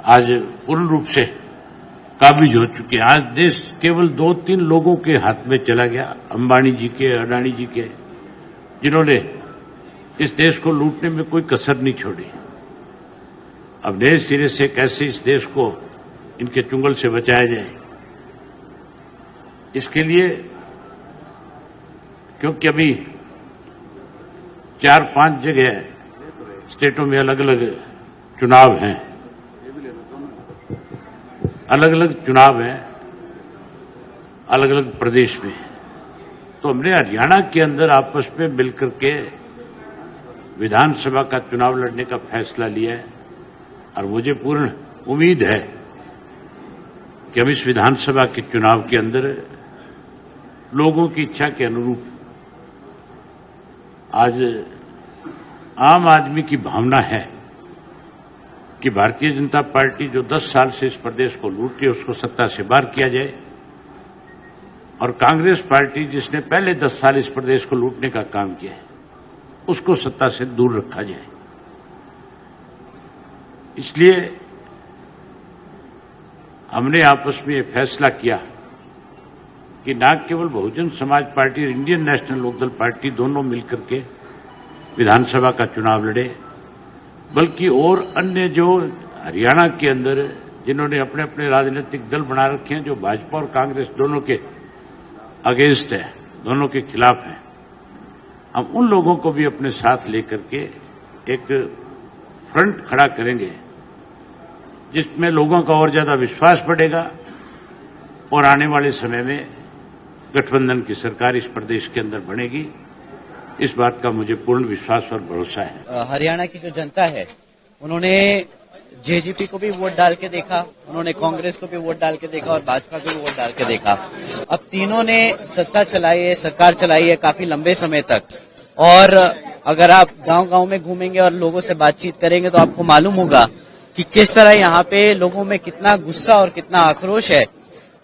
आज पूर्ण रूप से काबिज हो चुके हैं। आज देश केवल 2-3 लोगों के हाथ में चला गया, अंबानी जी के, अडानी जी के, जिन्होंने इस देश को लूटने में कोई कसर नहीं छोड़ी। अब नए सिरे से कैसे इस देश को इनके चुंगल से बचाया जाए, इसके लिए, क्योंकि अभी 4-5 जगह स्टेटों में अलग अलग चुनाव हैं, अलग अलग चुनाव हैं, अलग अलग प्रदेश में, तो हमने हरियाणा के अंदर आपस में मिलकर के विधानसभा का चुनाव लड़ने का फैसला लिया है। और मुझे पूर्ण उम्मीद है कि हम इस विधानसभा के चुनाव के अंदर लोगों की इच्छा के अनुरूप, आज आम आदमी की भावना है कि भारतीय जनता पार्टी जो 10 साल से इस प्रदेश को लूट रही है उसको सत्ता से बाहर किया जाए, और कांग्रेस पार्टी जिसने पहले 10 साल इस प्रदेश को लूटने का काम किया है उसको सत्ता से दूर रखा जाए। इसलिए हमने आपस में ये फैसला किया कि न केवल बहुजन समाज पार्टी और इंडियन नेशनल लोकदल पार्टी दोनों मिलकर के विधानसभा का चुनाव लड़े, बल्कि और अन्य जो हरियाणा के अंदर जिन्होंने अपने अपने राजनीतिक दल बना रखे हैं, जो भाजपा और कांग्रेस दोनों के अगेंस्ट है, दोनों के खिलाफ हैं, हम उन लोगों को भी अपने साथ लेकर के एक फ्रंट खड़ा करेंगे जिसमें लोगों का और ज्यादा विश्वास बढ़ेगा और आने वाले समय में गठबंधन की सरकार इस प्रदेश के अंदर बनेगी। इस बात का मुझे पूर्ण विश्वास और भरोसा है। हरियाणा की जो जनता है उन्होंने जेजेपी को भी वोट डाल के देखा, उन्होंने कांग्रेस को भी वोट डाल के देखा और भाजपा को भी वोट डाल के देखा। अब तीनों ने सत्ता चलाई है, सरकार चलाई है काफी लंबे समय तक, और अगर आप गांव-गांव में घूमेंगे और लोगों से बातचीत करेंगे तो आपको मालूम होगा कि किस तरह यहाँ पे लोगों में कितना गुस्सा और कितना आक्रोश है,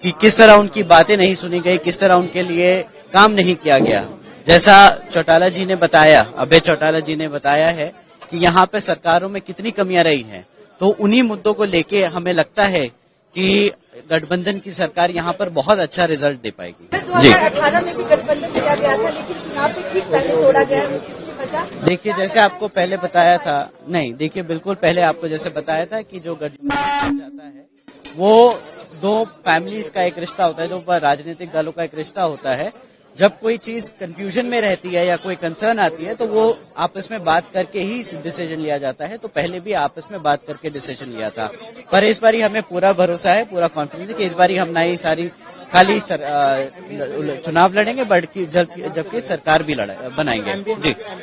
कि किस तरह उनकी बातें नहीं सुनी गई, किस तरह उनके लिए काम नहीं किया गया। जैसा चौटाला जी ने बताया, अभय चौटाला जी ने बताया है कि यहाँ पे सरकारों में कितनी कमियां रही हैं, तो उन्हीं मुद्दों को लेके हमें लगता है कि गठबंधन की सरकार यहाँ पर बहुत अच्छा रिजल्ट दे पाएगी। 2018 में भी गठबंधन किया गया था, लेकिन चुनाव से ठीक पहले तोड़ा गया है, किसकी वजह? देखिए, जैसे आपको पहले बताया था, नहीं देखिए बिल्कुल पहले आपको जैसे बताया था कि जो गठबंधन जाता है वो 2 फैमिलीज का एक रिश्ता होता है, 2 राजनीतिक दलों का एक रिश्ता होता है। जब कोई चीज कंफ्यूजन में रहती है या कोई कंसर्न आती है तो वो आपस में बात करके ही डिसीजन लिया जाता है। तो पहले भी आपस में बात करके डिसीजन लिया था, पर इस बारी हमें पूरा भरोसा है, पूरा कॉन्फिडेंस है कि इस बारी हम नई सारी खाली चुनाव लड़ेंगे, जबकि सरकार भी बनाएंगे। जी।